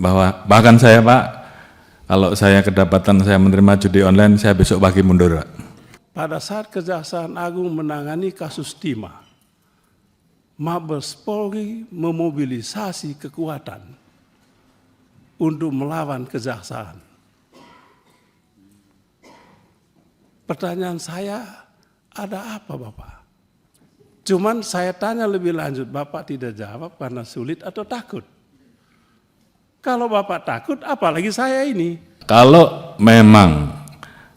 bahwa bahkan saya Pak, kalau saya kedapatan saya menerima judi online, saya besok pagi mundur Pak. Pada saat Kejaksaan Agung menangani kasus timah, Mabes Polri memobilisasi kekuatan untuk melawan kejaksaan. Pertanyaan saya, ada apa Bapak? Cuman saya tanya lebih lanjut, Bapak tidak jawab karena sulit atau takut? Kalau Bapak takut, apalagi saya ini. Kalau memang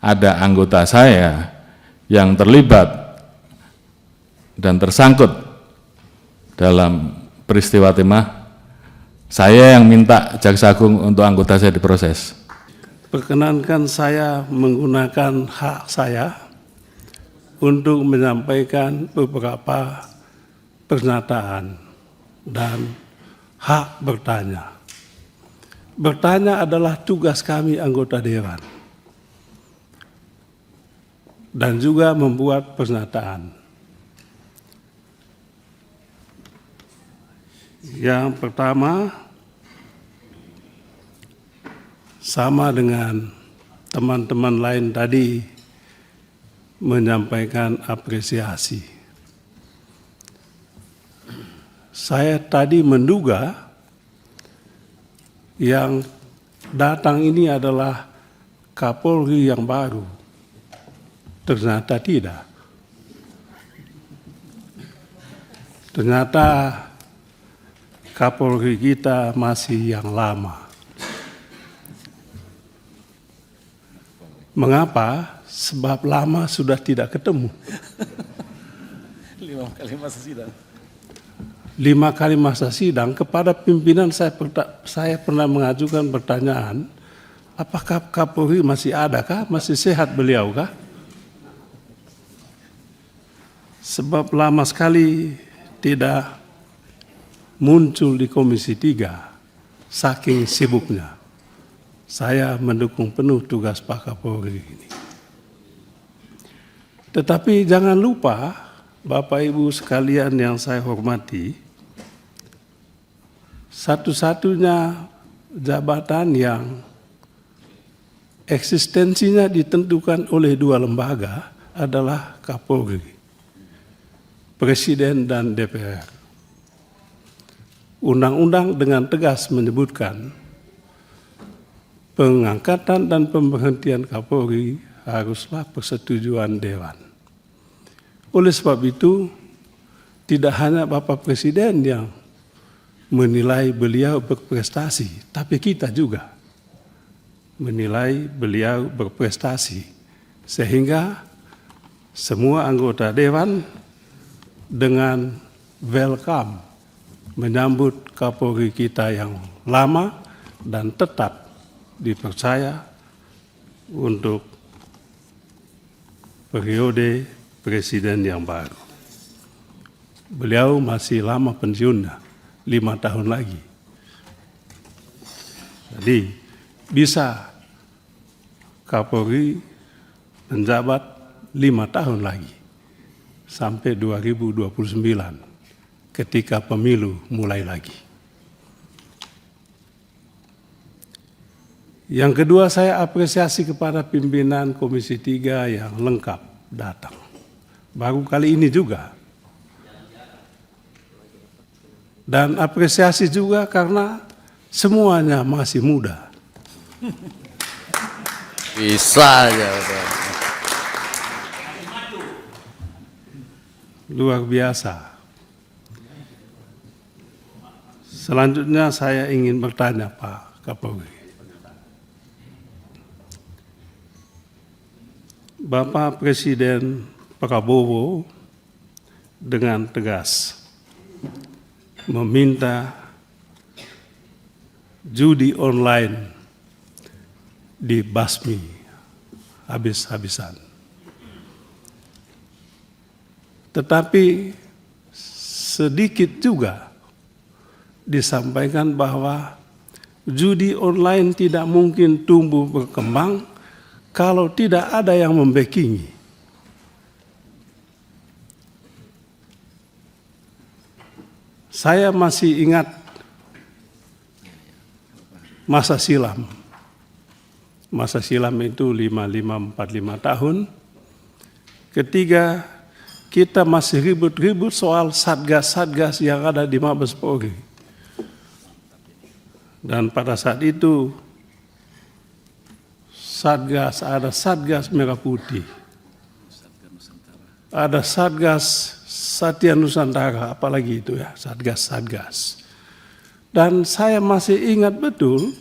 ada anggota saya yang terlibat dan tersangkut dalam peristiwa timah, saya yang minta Jaksa Agung untuk anggota saya diproses. Perkenankan saya menggunakan hak saya untuk menyampaikan beberapa pernyataan dan hak bertanya. Bertanya adalah tugas kami anggota dewan dan juga membuat pernyataan. Yang pertama, sama dengan teman-teman lain tadi menyampaikan apresiasi. Saya tadi menduga yang datang ini adalah Kapolri yang baru. Ternyata tidak. Ternyata Kapolri kita masih yang lama. Mengapa? Sebab lama sudah tidak ketemu. 5 kali masa sidang. 5 kali masa sidang kepada pimpinan saya pernah mengajukan pertanyaan, apakah Kapolri masih ada kah? Masih sehat beliau kah? Sebab lama sekali tidak muncul di Komisi 3, saking sibuknya. Saya mendukung penuh tugas Pak Kapolri ini. Tetapi jangan lupa, Bapak Ibu sekalian yang saya hormati, satu-satunya jabatan yang eksistensinya ditentukan oleh 2 lembaga adalah Kapolri, Presiden dan DPR. Undang-undang dengan tegas menyebutkan pengangkatan dan pemberhentian Kapolri haruslah persetujuan Dewan. Oleh sebab itu, tidak hanya Bapak Presiden yang menilai beliau berprestasi, tapi kita juga menilai beliau berprestasi. Sehingga semua anggota Dewan dengan welcome menyambut Kapolri kita yang lama dan tetap dipercaya untuk periode presiden yang baru. Beliau masih lama pensiunnya, 5 tahun lagi. Jadi bisa Kapolri menjabat 5 tahun lagi sampai 2029 ketika pemilu mulai lagi. Yang kedua, saya apresiasi kepada pimpinan Komisi 3 yang lengkap datang. Baru kali ini juga. Dan apresiasi juga karena semuanya masih muda. Bisa aja. Luar biasa. Selanjutnya saya ingin bertanya Pak Kapolri. Bapak Presiden Prabowo dengan tegas meminta judi online dibasmi habis-habisan. Tetapi sedikit juga disampaikan bahwa judi online tidak mungkin tumbuh berkembang kalau tidak ada yang membackingi. Saya masih ingat masa silam. Masa silam itu 45-45 tahun. Ketika kita masih ribut-ribut soal satgas-satgas yang ada di Mabes Polri. Dan pada saat itu ada Satgas Merah Putih, ada Satgas Satya Nusantara, apalagi itu ya, Satgas-Satgas. Dan saya masih ingat betul,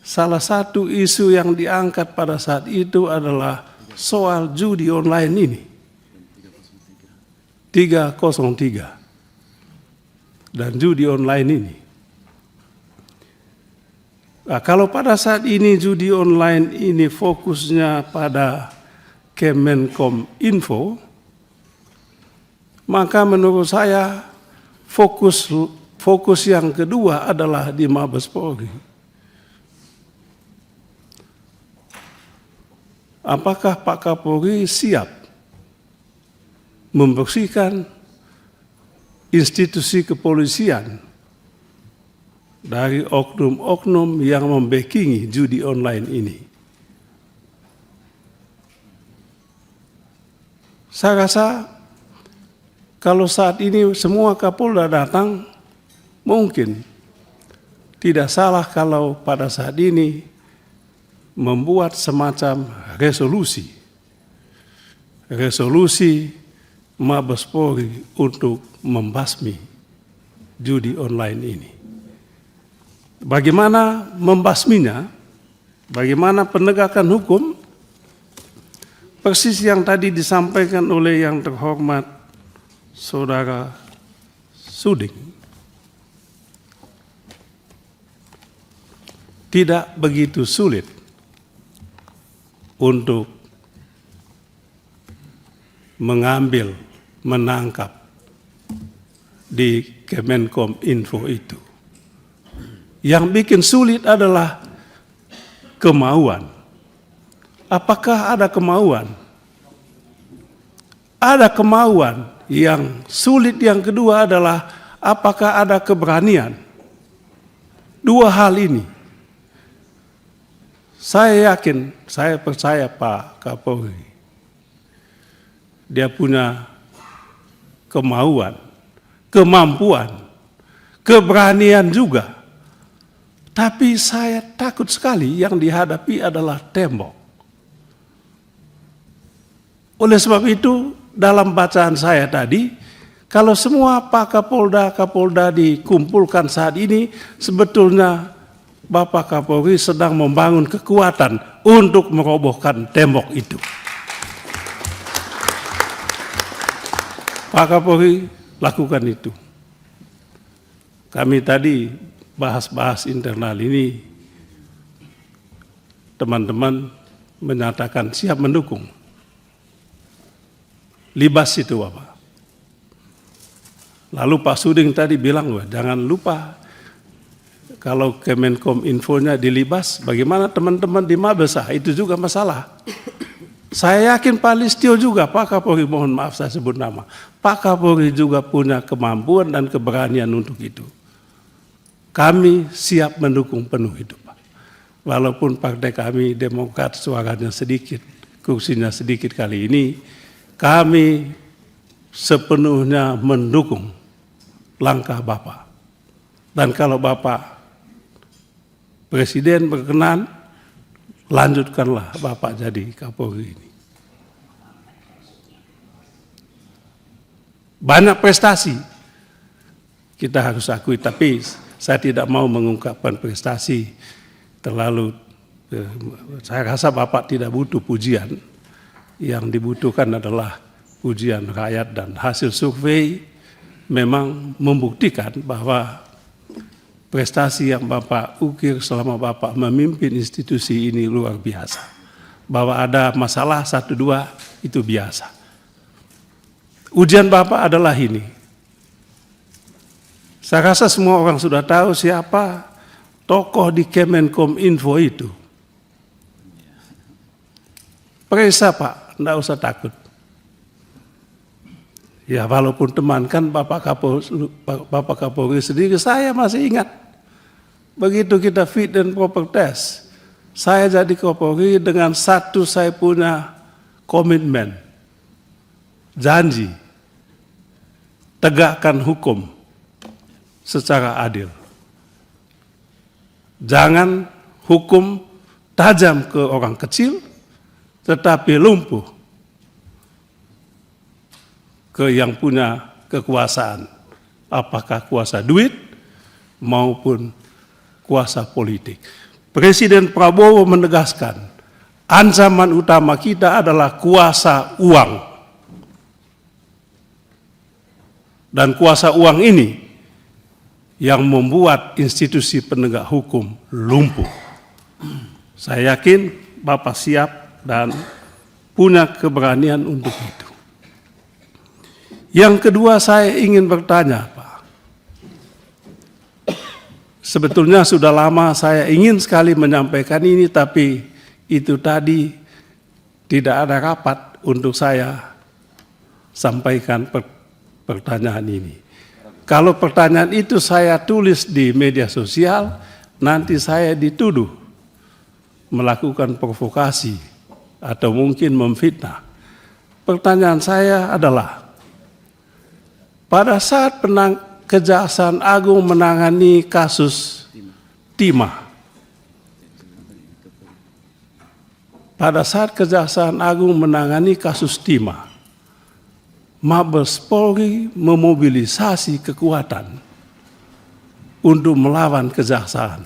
salah satu isu yang diangkat pada saat itu adalah soal judi online ini. 303. Dan judi online ini. Nah, kalau pada saat ini judi online ini fokusnya pada Kemenkom Info, maka menurut saya fokus yang kedua adalah di Mabes Polri. Apakah Pak Kapolri siap membersihkan institusi kepolisian dari oknum-oknum yang membackingi judi online ini? Saya rasa kalau saat ini semua Kapolda datang, mungkin tidak salah kalau pada saat ini membuat semacam resolusi Mabes Polri untuk membasmi judi online ini. Bagaimana membasminya, bagaimana penegakan hukum, persis yang tadi disampaikan oleh yang terhormat Saudara Suding. Tidak begitu sulit untuk mengambil, menangkap di Kemenkom Info itu. Yang bikin sulit adalah kemauan. Apakah ada kemauan? Ada kemauan. Yang sulit yang kedua adalah apakah ada keberanian? Dua hal ini. Saya yakin, saya percaya Pak Kapolri. Dia punya kemauan, kemampuan, keberanian juga. Tapi saya takut sekali yang dihadapi adalah tembok. Oleh sebab itu, dalam bacaan saya tadi, kalau semua Pak Kapolda dikumpulkan saat ini, sebetulnya Bapak Kapolri sedang membangun kekuatan untuk merobohkan tembok itu. Pak Kapolri lakukan itu. Kami tadi bahas internal ini, teman-teman menyatakan siap mendukung. Libas itu Bapak. Lalu Pak Suding tadi bilang, jangan lupa kalau Kemenkom Infonya dilibas, bagaimana teman-teman di Mabes? Itu juga masalah. Saya yakin Pak Listio juga, Pak Kapolri, mohon maaf saya sebut nama, Pak Kapolri juga punya kemampuan dan keberanian untuk itu. Kami siap mendukung penuh itu Pak. Walaupun partai kami Demokrat suaranya sedikit, kursinya sedikit kali ini, kami sepenuhnya mendukung langkah Bapak. Dan kalau Bapak Presiden berkenan, lanjutkanlah Bapak jadi Kapolri ini. Banyak prestasi kita harus akui, tapi saya tidak mau mengungkapkan prestasi terlalu. Saya rasa Bapak tidak butuh pujian. Yang dibutuhkan adalah pujian rakyat, dan hasil survei memang membuktikan bahwa prestasi yang Bapak ukir selama Bapak memimpin institusi ini luar biasa. Bahwa ada masalah 1-2 itu biasa. Ujian Bapak adalah ini. Saya rasa semua orang sudah tahu siapa tokoh di Kemenkom Info itu. Periksa Pak, tidak usah takut. Ya walaupun teman kan Bapak Kapolri sendiri, saya masih ingat begitu kita fit and proper test, saya jadi Kapolri dengan satu saya punya komitmen, janji, tegakkan hukum secara adil. Jangan hukum tajam ke orang kecil, tetapi lumpuh ke yang punya kekuasaan, apakah kuasa duit maupun kuasa politik. Presiden Prabowo menegaskan, ancaman utama kita adalah kuasa uang. Dan kuasa uang ini yang membuat institusi penegak hukum lumpuh. Saya yakin Bapak siap dan punya keberanian untuk itu. Yang kedua, saya ingin bertanya, Pak. Sebetulnya sudah lama saya ingin sekali menyampaikan ini, tapi itu tadi tidak ada rapat untuk saya sampaikan pertanyaan ini. Kalau pertanyaan itu saya tulis di media sosial, nanti saya dituduh melakukan provokasi atau mungkin memfitnah. Pertanyaan saya adalah, pada saat Kejaksaan Agung menangani kasus timah, pada saat Kejaksaan Agung menangani kasus timah, Mabes Polri memobilisasi kekuatan untuk melawan kejaksaan.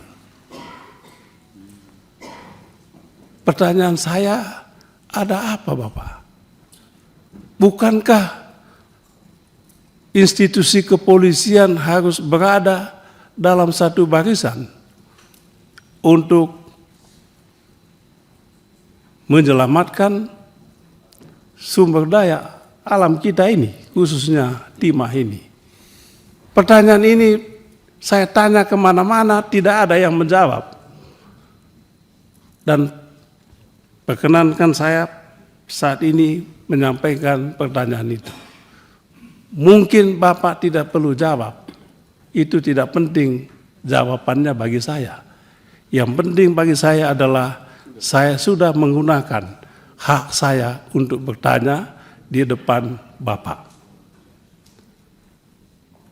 Pertanyaan saya, ada apa Bapak? Bukankah institusi kepolisian harus berada dalam satu barisan untuk menyelamatkan sumber daya alam kita ini, khususnya timah ini? Pertanyaan ini saya tanya kemana-mana, tidak ada yang menjawab. Dan perkenankan saya saat ini menyampaikan pertanyaan itu. Mungkin Bapak tidak perlu jawab, itu tidak penting jawabannya bagi saya. Yang penting bagi saya adalah saya sudah menggunakan hak saya untuk bertanya di depan Bapak.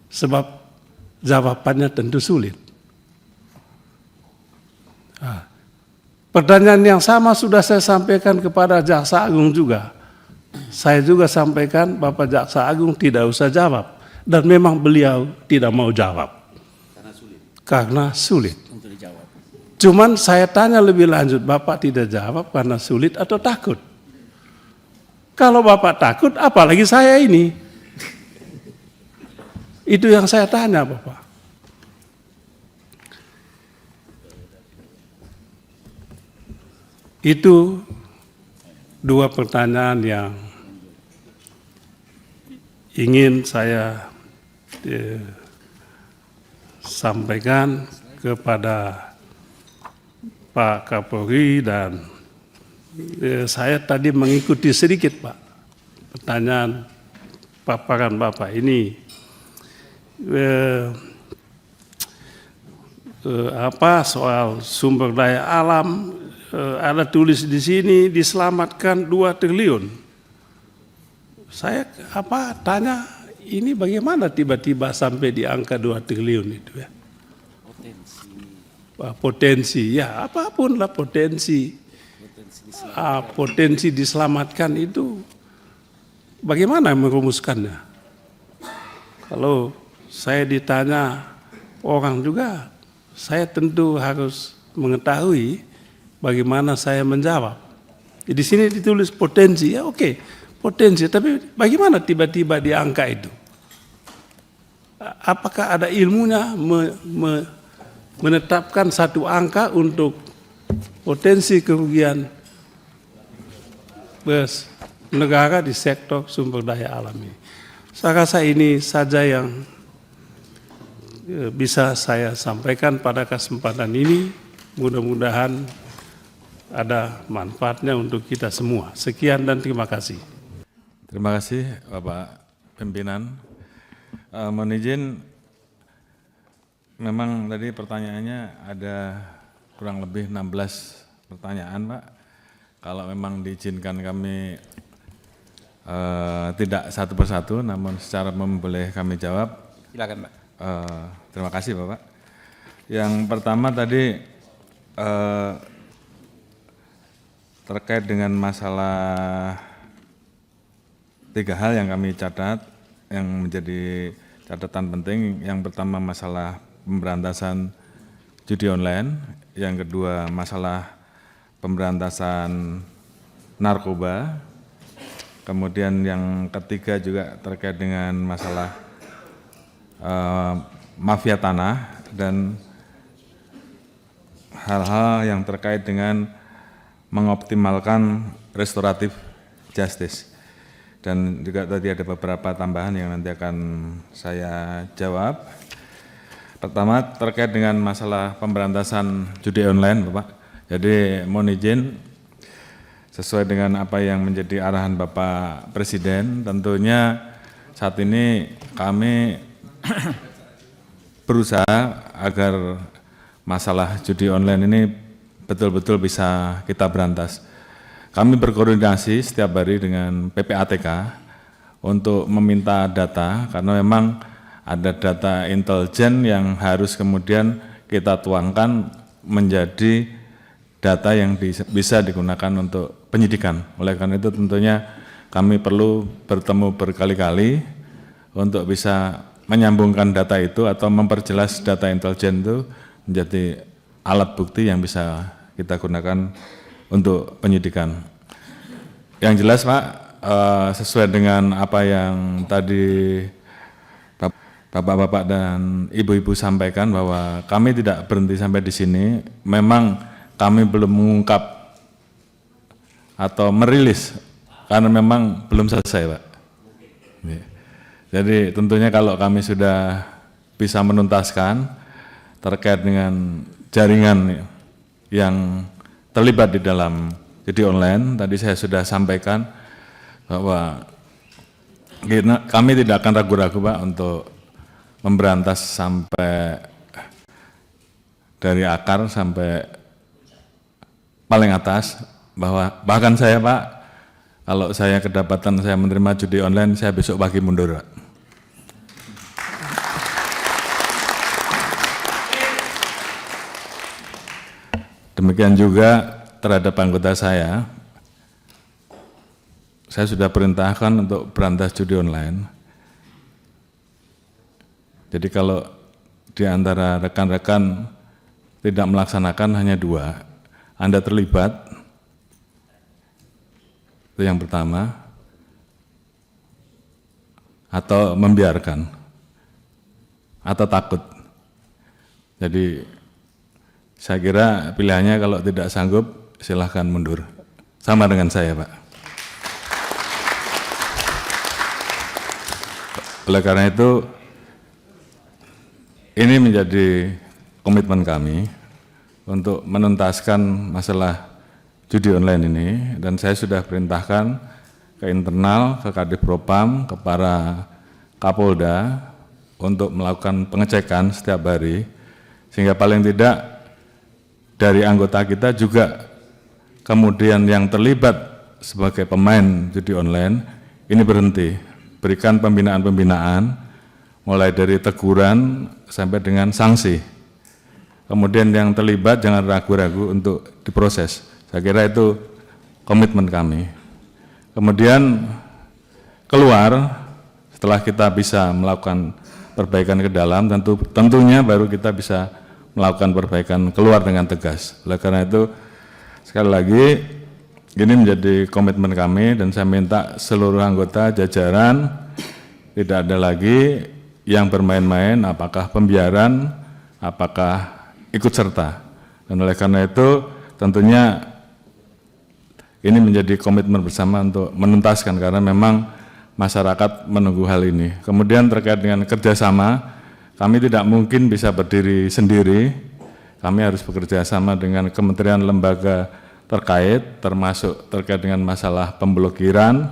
Sebab jawabannya tentu sulit. Pertanyaan yang sama sudah saya sampaikan kepada Jaksa Agung juga. Saya juga sampaikan, Bapak Jaksa Agung tidak usah jawab. Dan memang beliau tidak mau jawab. Karena sulit. Untuk dijawab. Cuman saya tanya lebih lanjut, Bapak tidak jawab karena sulit atau takut? Kalau Bapak takut, apalagi saya ini? Itu yang saya tanya, Bapak. Itu dua pertanyaan yang ingin saya sampaikan kepada Pak Kapolri, dan saya tadi mengikuti sedikit Pak pertanyaan paparan Bapak ini. Soal sumber daya alam, ada tulis di sini diselamatkan 2 triliun. Saya tanya, ini bagaimana tiba-tiba sampai di angka 2 triliun itu ya? Potensi, ya apapun lah potensi. Potensi diselamatkan itu bagaimana merumuskannya? Kalau saya ditanya orang juga, saya tentu harus mengetahui bagaimana saya menjawab. Di sini ditulis potensi, ya oke, potensi, tapi bagaimana tiba-tiba di angka itu? Apakah ada ilmunya menetapkan satu angka untuk potensi kerugian negara di sektor sumber daya alam ini? Saya rasa ini saja yang bisa saya sampaikan pada kesempatan ini. Mudah-mudahan ada manfaatnya untuk kita semua. Sekian dan terima kasih. Terima kasih Bapak Pimpinan. Mohon izin memang tadi pertanyaannya ada kurang lebih 16 pertanyaan, Pak. Kalau memang diizinkan kami tidak satu persatu, namun secara umum boleh kami jawab. Silakan, Pak. Terima kasih, Bapak. Yang pertama tadi terkait dengan masalah 3 hal yang kami catat, yang menjadi catatan penting. Yang pertama masalah pemberantasan judi online, yang kedua masalah pemberantasan narkoba, kemudian yang ketiga juga terkait dengan masalah mafia tanah dan hal-hal yang terkait dengan mengoptimalkan restoratif justice. Dan juga tadi ada beberapa tambahan yang nanti akan saya jawab. Pertama terkait dengan masalah pemberantasan judi online, Bapak. Jadi mohon izin sesuai dengan apa yang menjadi arahan Bapak Presiden, tentunya saat ini kami berusaha agar masalah judi online ini betul-betul bisa kita berantas. Kami berkoordinasi setiap hari dengan PPATK untuk meminta data, karena memang ada data intelijen yang harus kemudian kita tuangkan menjadi data yang bisa digunakan untuk penyidikan. Oleh karena itu tentunya kami perlu bertemu berkali-kali untuk bisa menyambungkan data itu atau memperjelas data intelijen itu menjadi alat bukti yang bisa kita gunakan untuk penyidikan. Yang jelas, Pak, sesuai dengan apa yang tadi Bapak-bapak dan Ibu-ibu sampaikan bahwa kami tidak berhenti sampai di sini. Memang kami belum mengungkap atau merilis karena memang belum selesai, Pak. Jadi tentunya kalau kami sudah bisa menuntaskan terkait dengan jaringan yang terlibat di dalam judi online, tadi saya sudah sampaikan bahwa kami tidak akan ragu-ragu, Pak, untuk memberantas sampai dari akar sampai paling atas. Bahwa bahkan saya, Pak, kalau saya kedapatan saya menerima judi online, saya besok pagi mundur, Pak. Demikian juga terhadap anggota saya sudah perintahkan untuk berantas judi online. Jadi kalau di antara rekan-rekan tidak melaksanakan hanya 2, Anda terlibat, itu yang pertama, atau membiarkan, atau takut. Jadi saya kira pilihannya kalau tidak sanggup silahkan mundur. Sama dengan saya, Pak. Oleh karena itu, ini menjadi komitmen kami untuk menuntaskan masalah judi online ini, dan saya sudah perintahkan ke internal, ke Kadif Propam, ke para Kapolda untuk melakukan pengecekan setiap hari, sehingga paling tidak dari anggota kita juga kemudian yang terlibat sebagai pemain judi online ini berhenti, berikan pembinaan-pembinaan mulai dari teguran sampai dengan sanksi. Kemudian yang terlibat jangan ragu-ragu untuk diproses. Saya kira itu komitmen kami. Kemudian keluar setelah kita bisa melakukan perbaikan ke dalam, tentunya baru kita bisa melakukan perbaikan keluar dengan tegas. Oleh karena itu sekali lagi ini menjadi komitmen kami, dan saya minta seluruh anggota jajaran tidak ada lagi yang bermain-main, apakah pembiaran, apakah ikut serta. Dan oleh karena itu tentunya ini menjadi komitmen bersama untuk menuntaskan, karena memang masyarakat menunggu hal ini. Kemudian terkait dengan kerjasama, kami tidak mungkin bisa berdiri sendiri, kami harus bekerja sama dengan kementerian lembaga terkait, termasuk terkait dengan masalah pemblokiran.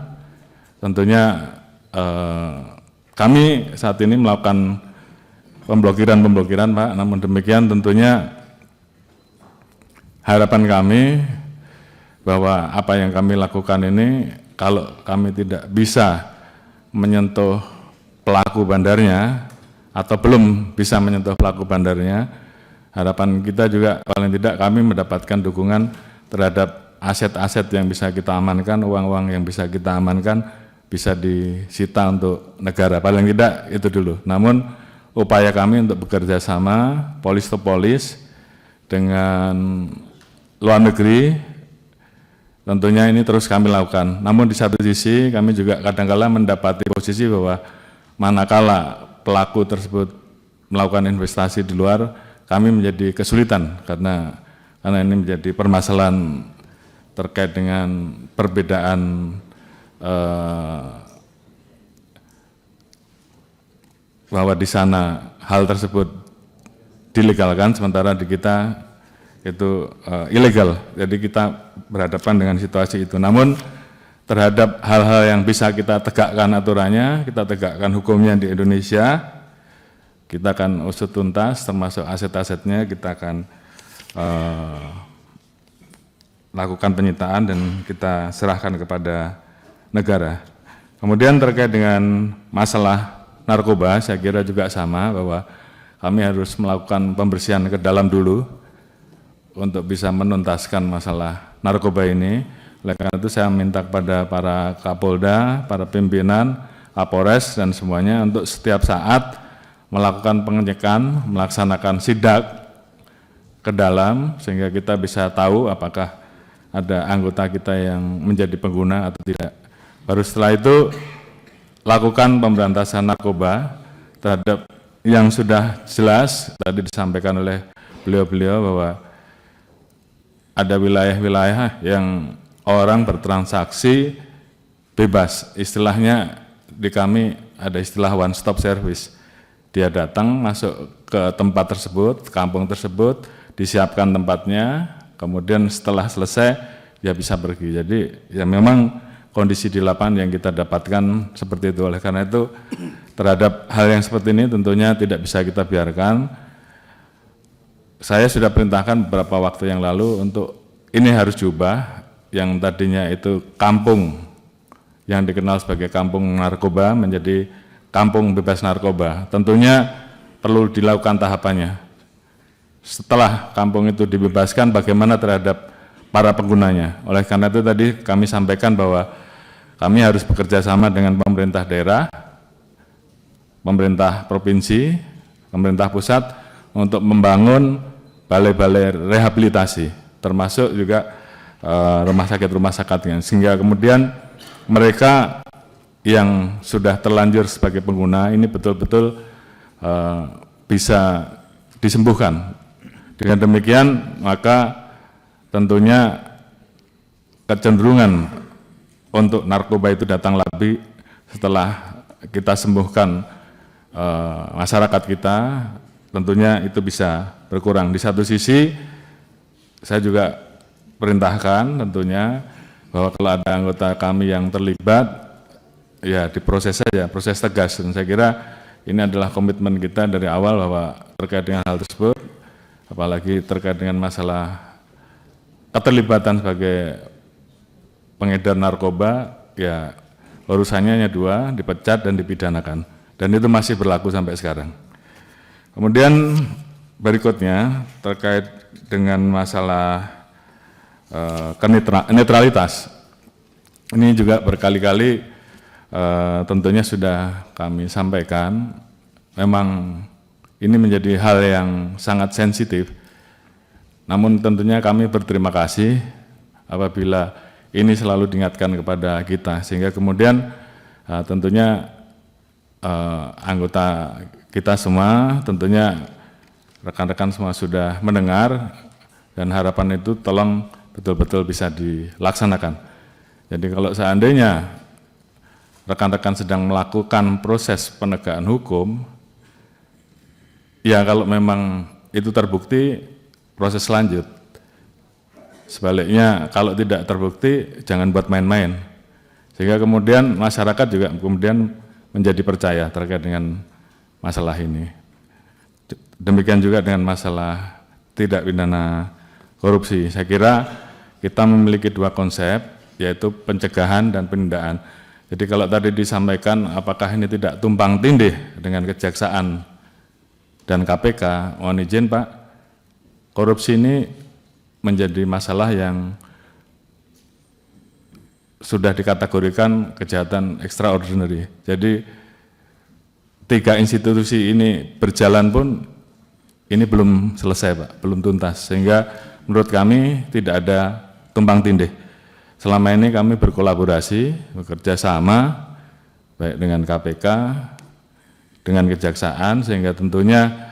Tentunya kami saat ini melakukan pemblokiran Pak. Namun demikian tentunya harapan kami bahwa apa yang kami lakukan ini kalau kami tidak bisa menyentuh pelaku bandarnya atau belum bisa menyentuh pelaku bandarnya, harapan kita juga paling tidak kami mendapatkan dukungan terhadap aset-aset yang bisa kita amankan, uang-uang yang bisa kita amankan bisa disita untuk negara, paling tidak itu dulu. Namun upaya kami untuk bekerja sama polis to polis dengan luar negeri tentunya ini terus kami lakukan. Namun di satu sisi kami juga kadang-kala mendapati posisi bahwa manakala pelaku tersebut melakukan investasi di luar, kami menjadi kesulitan karena ini menjadi permasalahan terkait dengan perbedaan bahwa di sana hal tersebut dilegalkan, sementara di kita itu ilegal. Jadi kita berhadapan dengan situasi itu. Namun terhadap hal-hal yang bisa kita tegakkan aturannya, kita tegakkan hukumnya di Indonesia, kita akan usut tuntas, termasuk aset-asetnya kita akan lakukan penyitaan dan kita serahkan kepada negara. Kemudian terkait dengan masalah narkoba, saya kira juga sama, bahwa kami harus melakukan pembersihan ke dalam dulu untuk bisa menuntaskan masalah narkoba ini. Oleh karena itu saya minta kepada para Kapolda, para pimpinan, Kapolres dan semuanya untuk setiap saat melakukan pengecekan, melaksanakan sidak ke dalam sehingga kita bisa tahu apakah ada anggota kita yang menjadi pengguna atau tidak. Baru setelah itu lakukan pemberantasan narkoba terhadap yang sudah jelas tadi disampaikan oleh beliau-beliau bahwa ada wilayah-wilayah yang orang bertransaksi bebas, istilahnya di kami ada istilah one stop service. Dia datang masuk ke tempat tersebut, kampung tersebut, disiapkan tempatnya, kemudian setelah selesai dia bisa pergi. Jadi ya memang kondisi di lapangan yang kita dapatkan seperti itu. Oleh karena itu terhadap hal yang seperti ini tentunya tidak bisa kita biarkan. Saya sudah perintahkan beberapa waktu yang lalu untuk ini harus diubah. Yang tadinya itu kampung yang dikenal sebagai kampung narkoba menjadi kampung bebas narkoba. Tentunya perlu dilakukan tahapannya. Setelah kampung itu dibebaskan, bagaimana terhadap para penggunanya. Oleh karena itu tadi kami sampaikan bahwa kami harus bekerja sama dengan pemerintah daerah, pemerintah provinsi, pemerintah pusat untuk membangun balai-balai rehabilitasi, termasuk juga rumah sakit sehingga kemudian mereka yang sudah terlanjur sebagai pengguna ini betul-betul bisa disembuhkan. Dengan demikian maka tentunya kecenderungan untuk narkoba itu datang lagi setelah kita sembuhkan masyarakat kita, tentunya itu bisa berkurang. Di satu sisi saya juga perintahkan tentunya bahwa kalau ada anggota kami yang terlibat, ya diproses saja, proses tegas. Dan saya kira ini adalah komitmen kita dari awal bahwa terkait dengan hal tersebut, apalagi terkait dengan masalah keterlibatan sebagai pengedar narkoba, ya urusannya hanya dua, dipecat dan dipidanakan. Dan itu masih berlaku sampai sekarang. Kemudian berikutnya terkait dengan masalah netralitas. Ini juga berkali-kali tentunya sudah kami sampaikan, memang ini menjadi hal yang sangat sensitif. Namun tentunya kami berterima kasih apabila ini selalu diingatkan kepada kita, sehingga kemudian tentunya anggota kita semua, tentunya rekan-rekan semua sudah mendengar, dan harapan itu tolong betul-betul bisa dilaksanakan. Jadi kalau seandainya rekan-rekan sedang melakukan proses penegakan hukum, ya kalau memang itu terbukti, proses lanjut. Sebaliknya kalau tidak terbukti, jangan buat main-main. Sehingga kemudian masyarakat juga kemudian menjadi percaya terkait dengan masalah ini. Demikian juga dengan masalah tindak pidana korupsi. Saya kira kita memiliki dua konsep, yaitu pencegahan dan penundaan. Jadi kalau tadi disampaikan apakah ini tidak tumpang tindih dengan Kejaksaan dan KPK, mohon izin Pak, korupsi ini menjadi masalah yang sudah dikategorikan kejahatan extraordinary. Jadi 3 institusi ini berjalan pun ini belum selesai Pak, belum tuntas. Sehingga menurut kami tidak ada tumpang tindih. Selama ini kami berkolaborasi, bekerja sama baik dengan KPK, dengan Kejaksaan, sehingga tentunya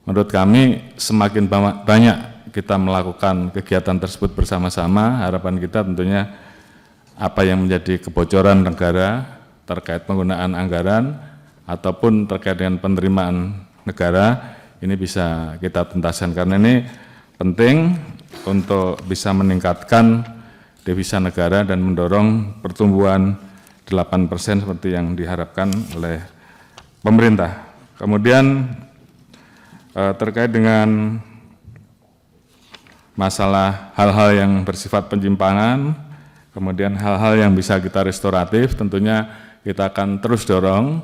menurut kami semakin banyak kita melakukan kegiatan tersebut bersama-sama. Harapan kita tentunya apa yang menjadi kebocoran negara terkait penggunaan anggaran ataupun terkait dengan penerimaan negara ini bisa kita tuntaskan, karena ini penting untuk bisa meningkatkan devisa negara dan mendorong pertumbuhan 8% seperti yang diharapkan oleh pemerintah. Kemudian terkait dengan masalah hal-hal yang bersifat penyimpangan, kemudian hal-hal yang bisa kita restoratif, tentunya kita akan terus dorong,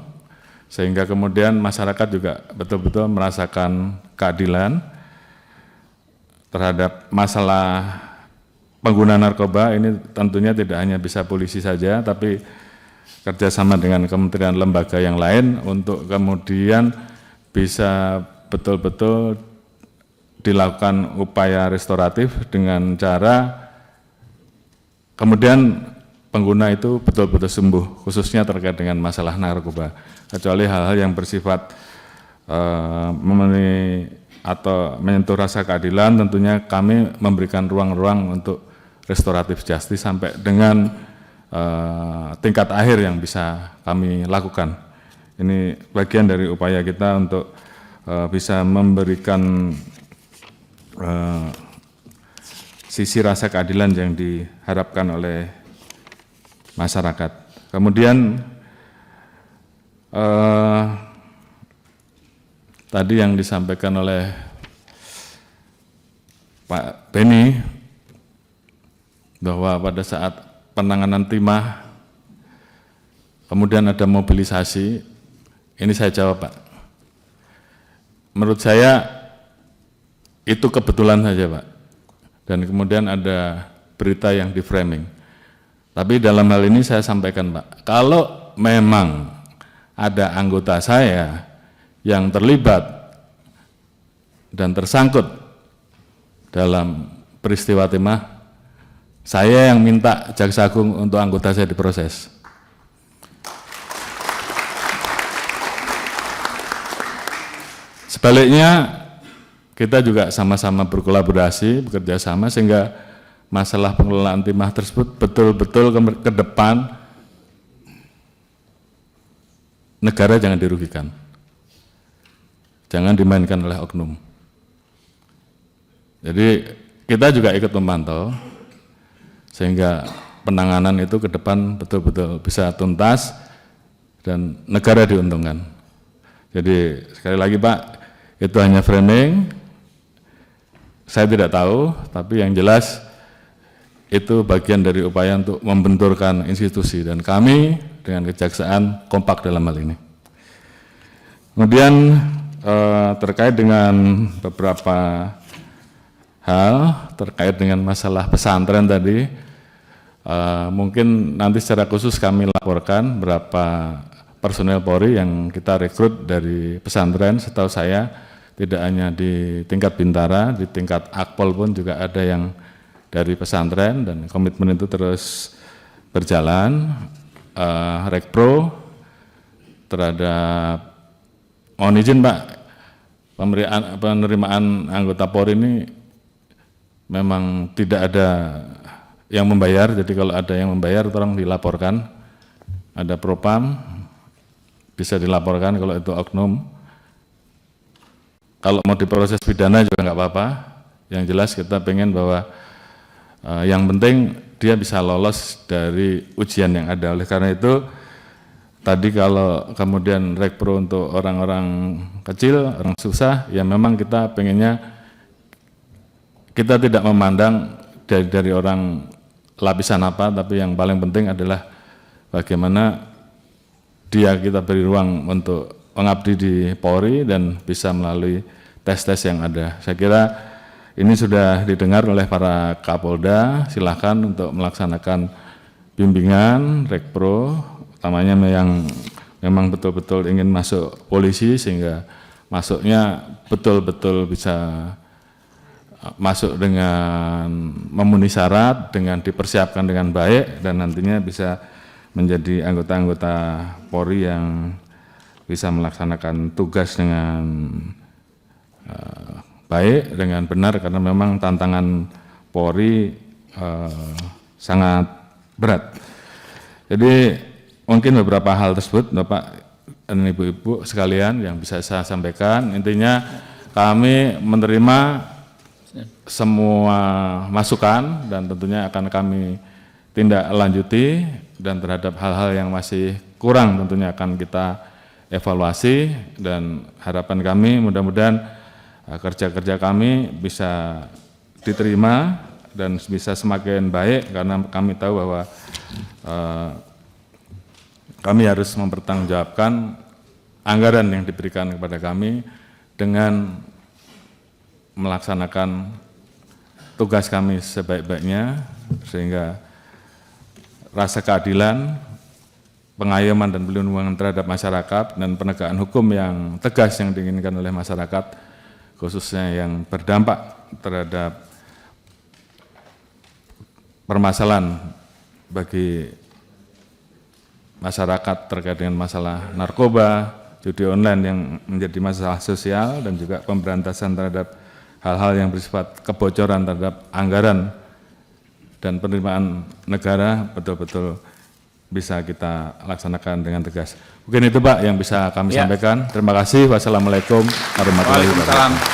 sehingga kemudian masyarakat juga betul-betul merasakan keadilan terhadap masalah pengguna narkoba. Ini tentunya tidak hanya bisa polisi saja, tapi kerjasama dengan kementerian lembaga yang lain untuk kemudian bisa betul-betul dilakukan upaya restoratif dengan cara kemudian pengguna itu betul-betul sembuh, khususnya terkait dengan masalah narkoba. Kecuali hal-hal yang bersifat memenuhi atau menyentuh rasa keadilan, tentunya kami memberikan ruang-ruang untuk restoratif justice sampai dengan tingkat akhir yang bisa kami lakukan. Ini bagian dari upaya kita untuk bisa memberikan sisi rasa keadilan yang diharapkan oleh masyarakat. Kemudian tadi yang disampaikan oleh Pak Beni bahwa pada saat penanganan timah kemudian ada mobilisasi, ini saya jawab Pak. Menurut saya itu kebetulan saja Pak, dan kemudian ada berita yang di framing. Tapi dalam hal ini saya sampaikan Pak, kalau memang ada anggota saya yang terlibat dan tersangkut dalam peristiwa timah, saya yang minta Jaksa Agung untuk anggota saya diproses. Sebaliknya, kita juga sama-sama berkolaborasi, bekerja sama, sehingga masalah pengelolaan timah tersebut betul-betul ke depan negara jangan dirugikan, jangan dimainkan oleh oknum. Jadi kita juga ikut memantau sehingga penanganan itu ke depan betul-betul bisa tuntas dan negara diuntungkan. Jadi sekali lagi Pak, itu hanya framing. Saya tidak tahu, tapi yang jelas itu bagian dari upaya untuk membenturkan institusi, dan kami dengan Kejaksaan kompak dalam hal ini. Kemudian terkait dengan beberapa hal terkait dengan masalah pesantren tadi, mungkin nanti secara khusus kami laporkan berapa personel Polri yang kita rekrut dari pesantren. Setahu saya tidak hanya di tingkat Bintara, di tingkat Akpol pun juga ada yang dari pesantren, dan komitmen itu terus berjalan. Rekpro terhadap, mohon izin Pak, penerimaan anggota Polri ini memang tidak ada yang membayar, jadi kalau ada yang membayar tolong dilaporkan. Ada propam, bisa dilaporkan kalau itu oknum. Kalau mau diproses pidana juga nggak apa-apa. Yang jelas kita pengen bahwa yang penting dia bisa lolos dari ujian yang ada. Oleh karena itu tadi kalau kemudian Rekpro untuk orang-orang kecil, orang susah, ya memang kita pengennya kita tidak memandang dari orang lapisan apa, tapi yang paling penting adalah bagaimana dia kita beri ruang untuk mengabdi di Polri dan bisa melalui tes-tes yang ada. Saya kira ini sudah didengar oleh para Kapolda, silakan untuk melaksanakan bimbingan Rekpro, utamanya yang memang betul-betul ingin masuk polisi sehingga masuknya betul-betul bisa masuk dengan memenuhi syarat, dengan dipersiapkan dengan baik dan nantinya bisa menjadi anggota-anggota Polri yang bisa melaksanakan tugas dengan baik, dengan benar, karena memang tantangan Polri sangat berat. Jadi mungkin beberapa hal tersebut Bapak dan Ibu-Ibu sekalian yang bisa saya sampaikan. Intinya kami menerima semua masukan dan tentunya akan kami tindak lanjuti, dan terhadap hal-hal yang masih kurang tentunya akan kita evaluasi, dan harapan kami mudah-mudahan kerja-kerja kami bisa diterima dan bisa semakin baik, karena kami tahu bahwa kami harus mempertanggungjawabkan anggaran yang diberikan kepada kami dengan melaksanakan tugas kami sebaik-baiknya, sehingga rasa keadilan, pengayoman dan perlindungan terhadap masyarakat dan penegakan hukum yang tegas yang diinginkan oleh masyarakat, khususnya yang berdampak terhadap permasalahan bagi masyarakat terkait dengan masalah narkoba, judi online yang menjadi masalah sosial, dan juga pemberantasan terhadap hal-hal yang bersifat kebocoran terhadap anggaran dan penerimaan negara betul-betul bisa kita laksanakan dengan tegas. Mungkin itu Pak yang bisa kami sampaikan. Terima kasih. Wassalamualaikum warahmatullahi wabarakatuh.